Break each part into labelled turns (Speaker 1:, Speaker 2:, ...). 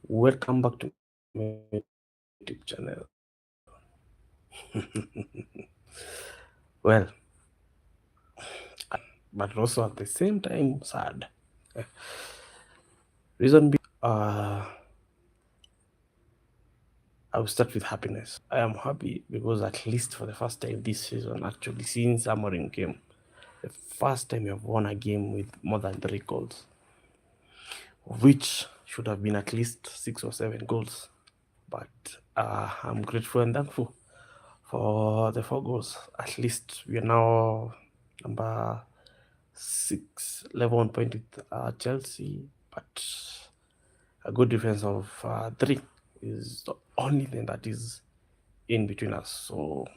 Speaker 1: Welcome back to my YouTube channel. Well, but also at the same time sad. Reason being, I will start with happiness. I am happy because at least for the first time this season, actually since Amorim came, the first time we have won a game with more than 3 goals, which should have been at least 6 or 7 goals. But I'm grateful and thankful for the 4 goals. At least we are now number 6, level 1 point with Chelsea, but a good difference of 3 is the only thing that is in between us. So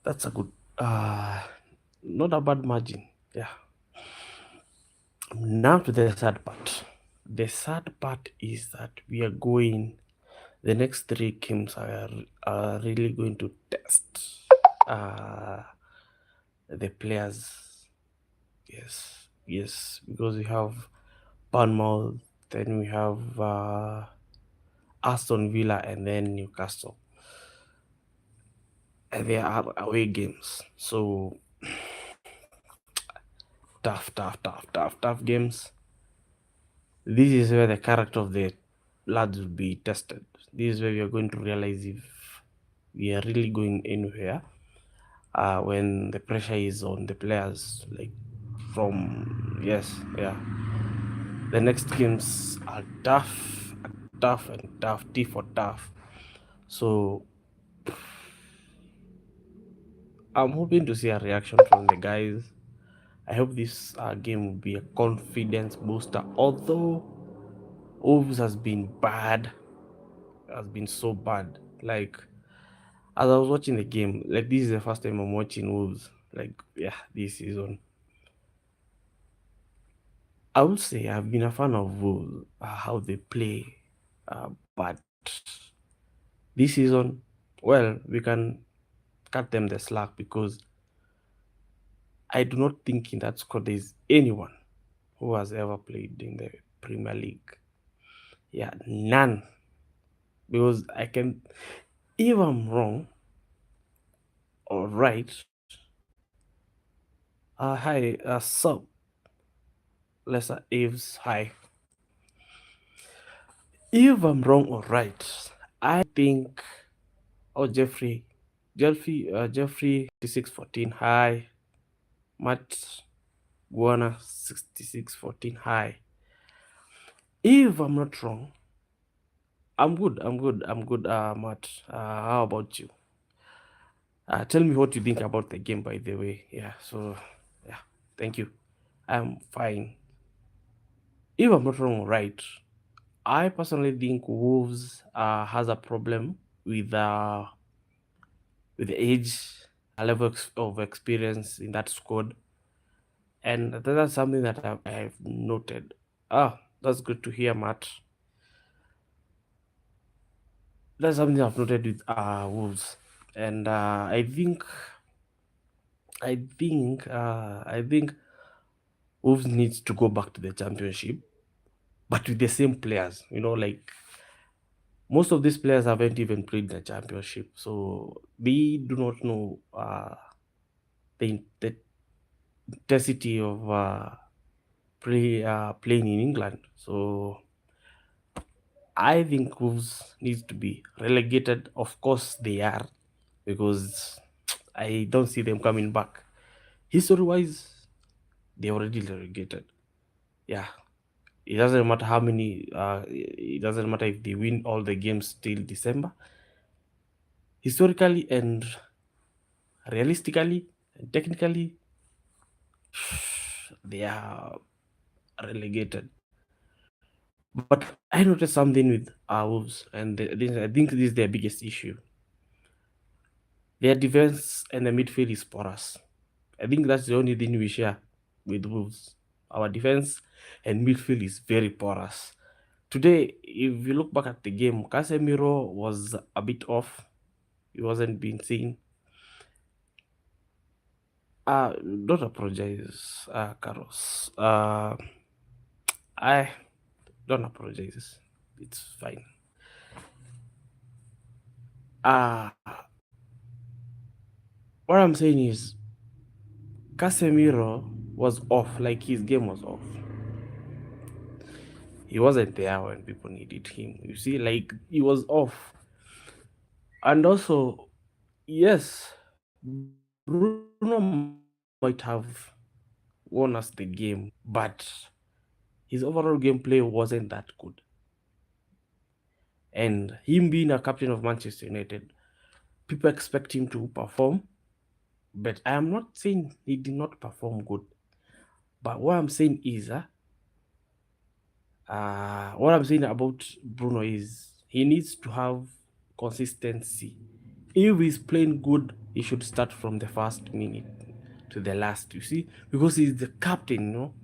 Speaker 1: that's a good, not a bad margin. Yeah. Now to the sad part. The sad part is that we are going. The next 3 games are really going to test uh, the players. Yes, because we have Bournemouth, then we have Aston Villa, and then Newcastle. And they are away games. So tough games. This is where the character of the lads will be tested. This is where we are going to realize if we are really going anywhere when the pressure is on the players. Like the next games are tough, T for tough. So I'm hoping to see a reaction from the guys. I hope this game will be a confidence booster. Although Wolves has been so bad. Like as I was watching the game, like this is the first time I'm watching Wolves. Like this season, I would say I've been a fan of Wolves, how they play, but this season, well, we can cut them the slack because I do not think in that squad there is anyone who has ever played in the Premier League. Yeah, none. Because I can, if I'm wrong or right, hi, so Lesser Eves, hi. If I'm wrong or right, I think, oh, Jeffrey 6614, hi. Matt Guana 6614, hi. If I'm not wrong, I'm good, Matt. How about you? Tell me what you think about the game, by the way. Yeah, thank you. I'm fine. If I'm not wrong, right, I personally think Wolves has a problem with the age, a level of experience in that squad, and that's something that I've noted. That's good to hear, Matt. That's something I've noted with Wolves, and I think Wolves needs to go back to the championship, but with the same players. Like most of these players haven't even played the championship, so they do not know the intensity of playing in England. So I think Wolves needs to be relegated. Of course, they are because I don't see them coming back. History-wise, they already relegated. Yeah, it doesn't matter how many. It doesn't matter if they win all the games till December. Historically and realistically and technically, they are relegated. But I noticed something with our Wolves, and I think this is their biggest issue. Their defense and the midfield is porous. I think that's the only thing we share with Wolves. Our defense and midfield is very porous. Today, if you look back at the game, Casemiro was a bit off. He wasn't being seen. Don't apologize, Carlos. I don't apologize. It's fine. Uh what I'm saying is Casemiro was off, like his game was off. He wasn't there when people needed him. You see, like he was off. And also, yes, Bruno might have won us the game, but his overall gameplay wasn't that good. And him being a captain of Manchester United, people expect him to perform, but I am not saying he did not perform good. But what I'm saying is, what I'm saying about Bruno is he needs to have consistency. If he's playing good, he should start from the first minute to the last, you see, because he's the captain, you know.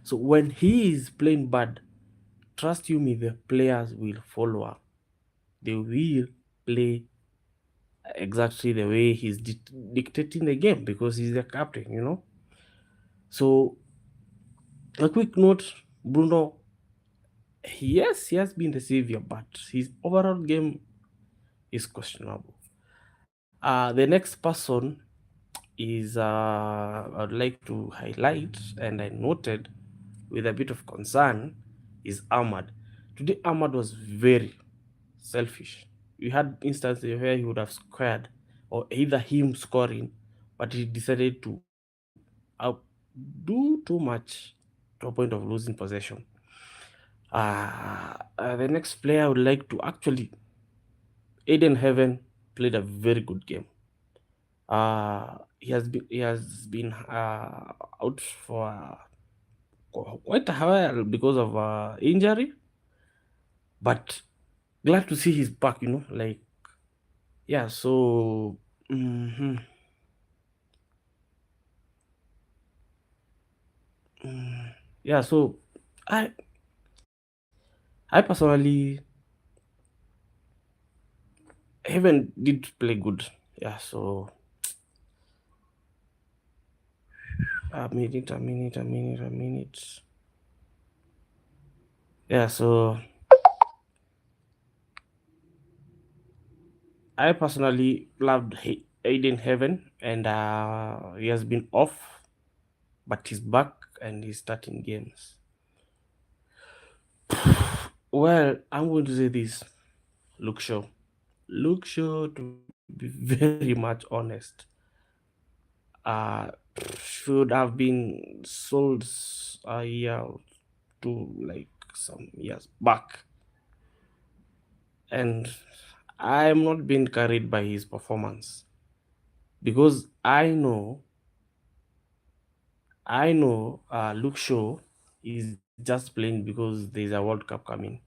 Speaker 1: So when he is playing bad, trust you me, the players will follow up. They will play exactly the way he's dictating the game because he's the captain, you know. So a quick note, Bruno, yes, he has been the savior, but his overall game is questionable. The next person is I'd like to highlight, and I noted with a bit of concern, is Ahmad. Today, Ahmad was very selfish. We had instances where he would have scored, or either him scoring, but he decided to do too much to a point of losing possession. The next player I would like to actually, Aiden Heaven played a very good game. He has been out for quite a while because of injury, but glad to see he's back. You know, like yeah. So mhm, yeah. So I I personally Heaven did play good. Yeah. So a minute. Yeah. So I personally loved Aiden Heaven, and he has been off, but he's back and he's starting games. Well, I'm going to say this: Luke Shaw. Luke Shaw, to be very much honest, uh, should have been sold a year to like some years back, and I'm not being carried by his performance because I know Luke Shaw is just playing because there's a World Cup coming.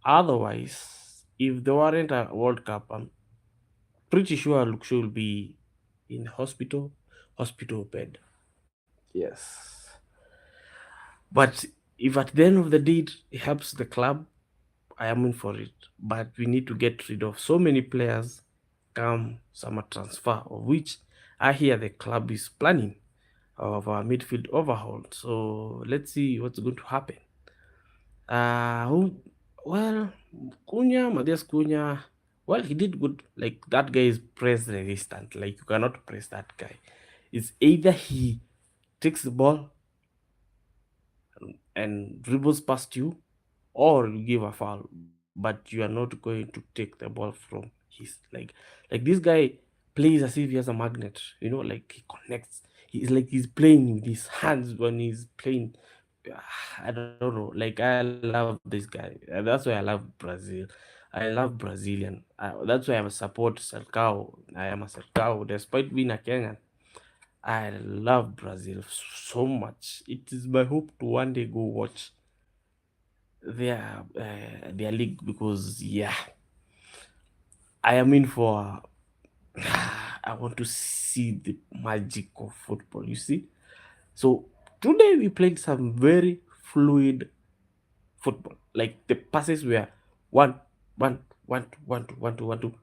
Speaker 1: Otherwise, if there weren't a World Cup, I'm pretty sure Luke Shaw will be in hospital bed. Yes. But if at the end of the day it helps the club, I am in for it. But we need to get rid of so many players come summer transfer, of which I hear the club is planning of a midfield overhaul. So let's see what's going to happen. Who? Well, Matthias Cunha. Well, he did good. Like that guy is press resistant. Like you cannot press that guy. It's either he takes the ball and dribbles past you, or you give a foul, but you are not going to take the ball from his like this guy plays as if he has a magnet, you know, like he connects. He's like he's playing with his hands when he's playing. I don't know. Like I love this guy. That's why I love Brazil. I love Brazilian. That's why I support Selcao. I am a Selcao, despite being a Kenyan. I love Brazil so much. It is my hope to one day go watch their league because yeah, I am in for. I want to see the magic of football. You see, so today we played some very fluid football. Like the passes were one, one, two.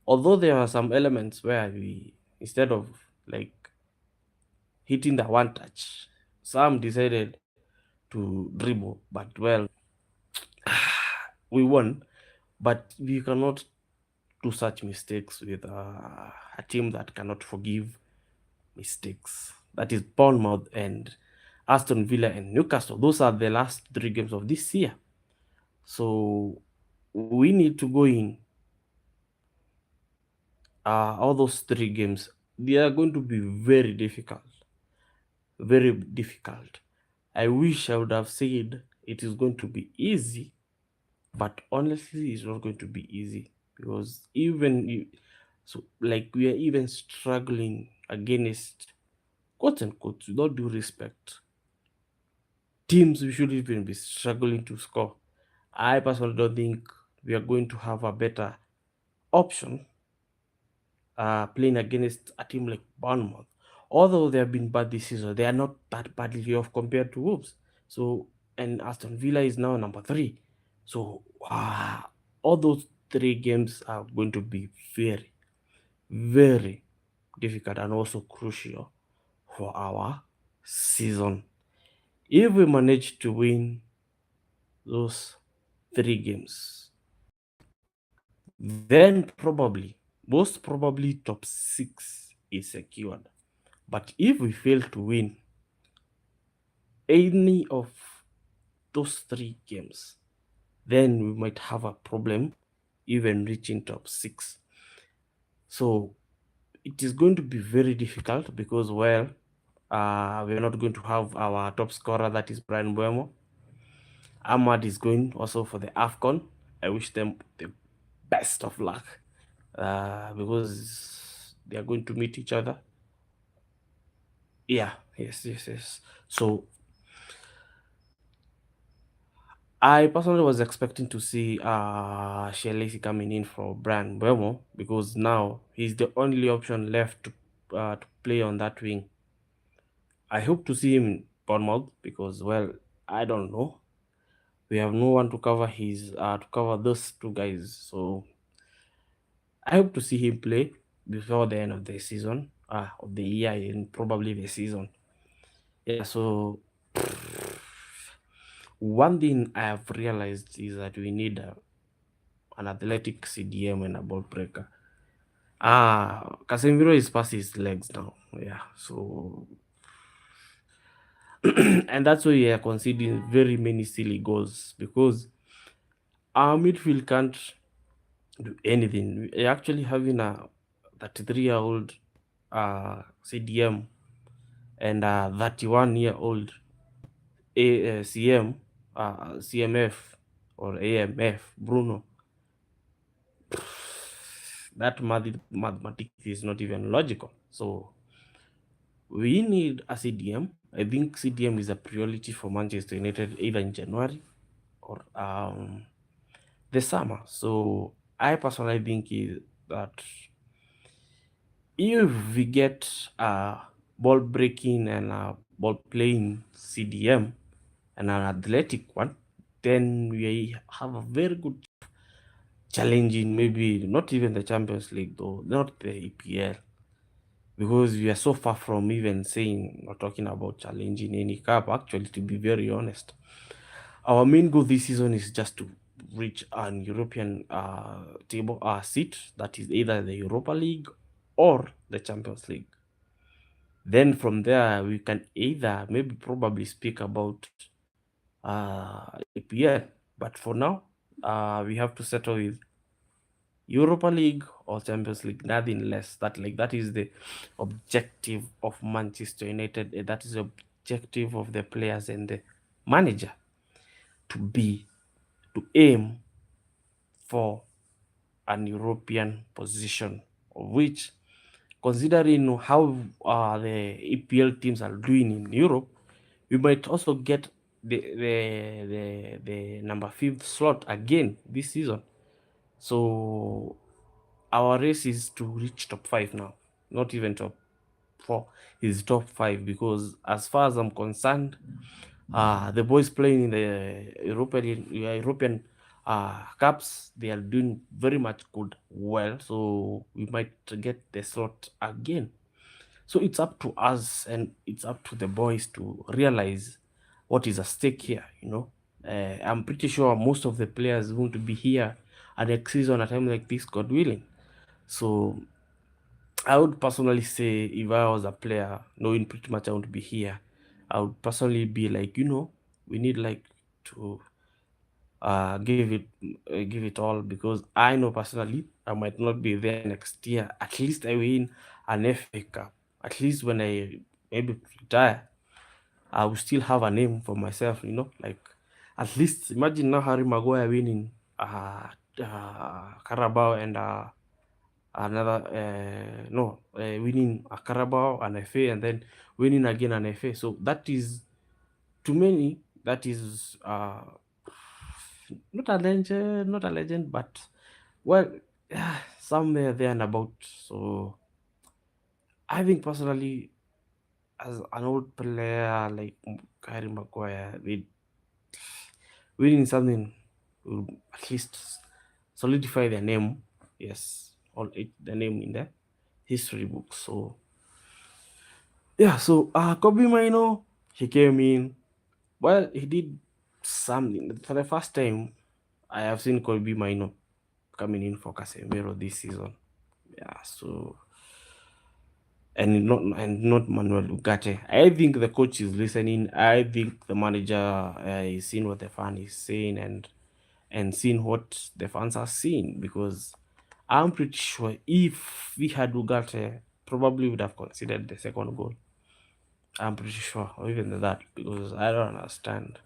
Speaker 1: Although there are some elements where we instead of like hitting the one touch, some decided to dribble. But well, we won, but we cannot do such mistakes with a team that cannot forgive mistakes. That is Bournemouth and Aston Villa and Newcastle. Those are the last 3 games of this year. So we need to go in all those 3 games. They are going to be very difficult. Very difficult. I wish I would have said it is going to be easy, but honestly, it's not going to be easy because so like we are even struggling against quote unquote, with all due respect, teams we should even be struggling to score. I personally don't think we are going to have a better option playing against a team like Bournemouth. Although they have been bad this season, they are not that badly off compared to Wolves. So, and Aston Villa is now number 3. So, all those 3 games are going to be very, very difficult and also crucial for our season. If we manage to win those 3 games, then probably, most probably, top 6 is secured. But if we fail to win any of those 3 games, then we might have a problem even reaching top 6. So it is going to be very difficult because, well, we're not going to have our top scorer, that is Brian Buemo. Ahmad is going also for the AFCON. I wish them the best of luck because they are going to meet each other. Yeah, yes. So I personally was expecting to see Shelesi coming in for Brian Buemo because now he's the only option left to play on that wing. I hope to see him in Bournemouth because, well, I don't know. We have no one to cover those 2 guys. So I hope to see him play before the end of the season, of the year, and probably the season. Yeah. So one thing I have realized is that we need an athletic CDM and a ball breaker. Casemiro is past his legs now. Yeah. So and that's why we are conceding very many silly goals because our midfield can't do anything. We're actually having a 33-year-old CDM and a 31-year-old CMF or AMF, Bruno. That mathematics is not even logical. So we need a CDM. I think CDM is a priority for Manchester United either in January or the summer. So I personally think that if we get a ball breaking and a ball playing CDM and an athletic one, then we have a very good challenging, maybe not even the Champions League though, not the EPL, because we are so far from even saying or talking about challenging any cup. Actually, to be very honest, our main goal this season is just to reach an European table seat, that is either the Europa League or the Champions League. Then from there, we can either maybe probably speak about EPL. But for now, we have to settle with Europa League or Champions League, nothing less. That is the objective of Manchester United. That is the objective of the players and the manager to aim for an European position, of which, considering how the EPL teams are doing in Europe, we might also get the number 5th slot again this season. So our race is to reach top 5 now, not even top 4. Is top 5 because, as far as I'm concerned, the boys playing in the European cups, they are doing very much well. So we might get the slot again. So it's up to us and it's up to the boys to realize what is at stake here, I'm pretty sure most of the players won't be here at next season at a time like this, God willing. So I would personally say if I was a player, knowing pretty much I want to be here, I would personally be like, we need like to give it all, because I know personally I might not be there next year. At least I win an FA Cup. At least when I maybe retire, I will still have a name for myself. Like at least imagine now Harry Maguire winning Carabao and another no winning a Carabao and FA, and then winning again an FA. So that is, to many, that is not a legend, but well, somewhere there and about. So I think personally, as an old player like Harry Maguire, winning something will at least solidify their name. Yes, the name in the history book. So yeah, so Kobe Mino, he came in. Well, he did something for the first time. I have seen Kobe Mino coming in for Casemiro this season. Yeah, so and not Manuel Ugarte. I think the coach is listening. I think the manager is seeing what the fan is saying, and seeing what the fans are seeing, because I'm pretty sure if we had Ugarte, probably would have considered the second goal. I'm pretty sure, or even that, because I don't understand.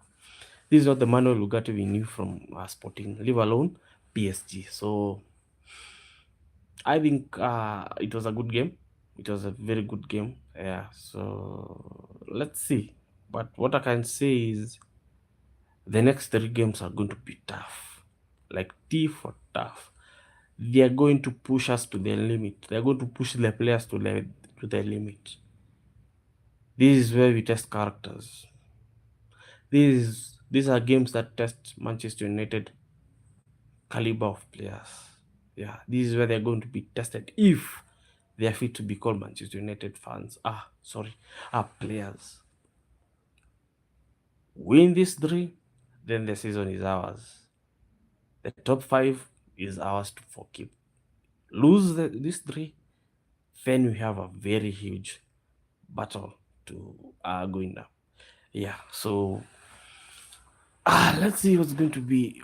Speaker 1: This is not the Manuel Ugarte we knew from Sporting, leave alone PSG. So I think it was a good game. It was a very good game. Yeah. So let's see. But what I can say is the next three games are going to be tough, like T for tough. They are going to push us to the limit. They are going to push the players to the limit. This is where we test characters. These are games that test Manchester United caliber of players. Yeah, this is where they're going to be tested if they are fit to be called Manchester United fans. Players. Win these three, then the season is ours. The top five is ours to forgive. Lose these three, then we have a very huge battle to going now. Yeah, so let's see what's going to be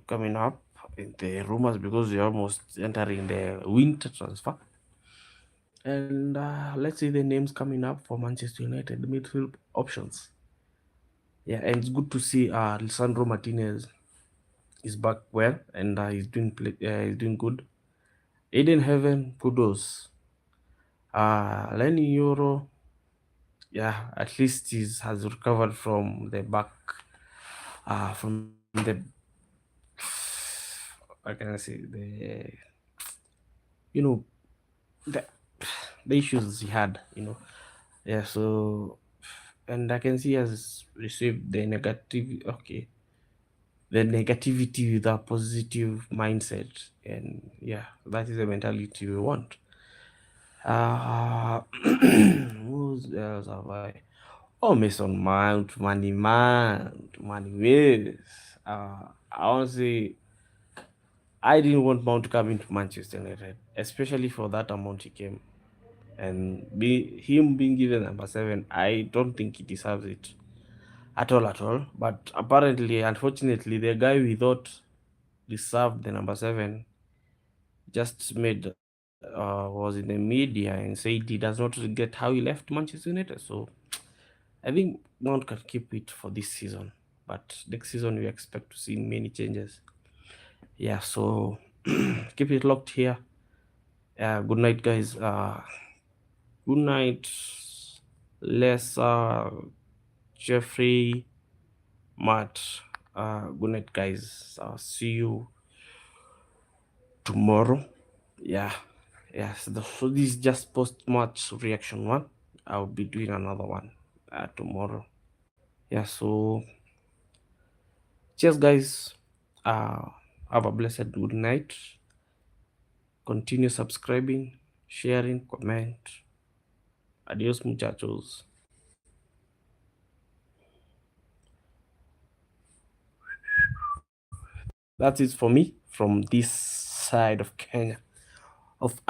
Speaker 1: coming up in the rumors, because we're almost entering the winter transfer. And let's see the names coming up for Manchester United midfield options. Yeah, and it's good to see Lisandro Martinez is back well, and he's doing good. Aiden Heaven, kudos. Lenny Euro, yeah, at least has recovered from the back, from the, how can I say, you know, the, the issues he had, Yeah, so, and I can see he has received the negativity with a positive mindset, and yeah, that is the mentality we want. Who else have I? Oh, Mason Mount, Manny Mills. I want to say I didn't want Mount to come into Manchester United, especially for that amount he came, and him being given number seven. I don't think he deserves it at all. But apparently, unfortunately, the guy we thought deserved the number seven just made was in the media and said he does not regret how he left Manchester United. So I think Mount can keep it for this season, but next season we expect to see many changes. Yeah, so keep it locked here. Good night, guys. Good night, Lesa, Jeffrey, Matt. Good night, guys. I'll see you tomorrow. Yeah, so this is just post match reaction one. I'll be doing another one tomorrow. Yeah, so cheers, guys. Uh, have a blessed good night. Continue subscribing, sharing, comment. Adios, muchachos. That's it for me from this side of Kenya. Of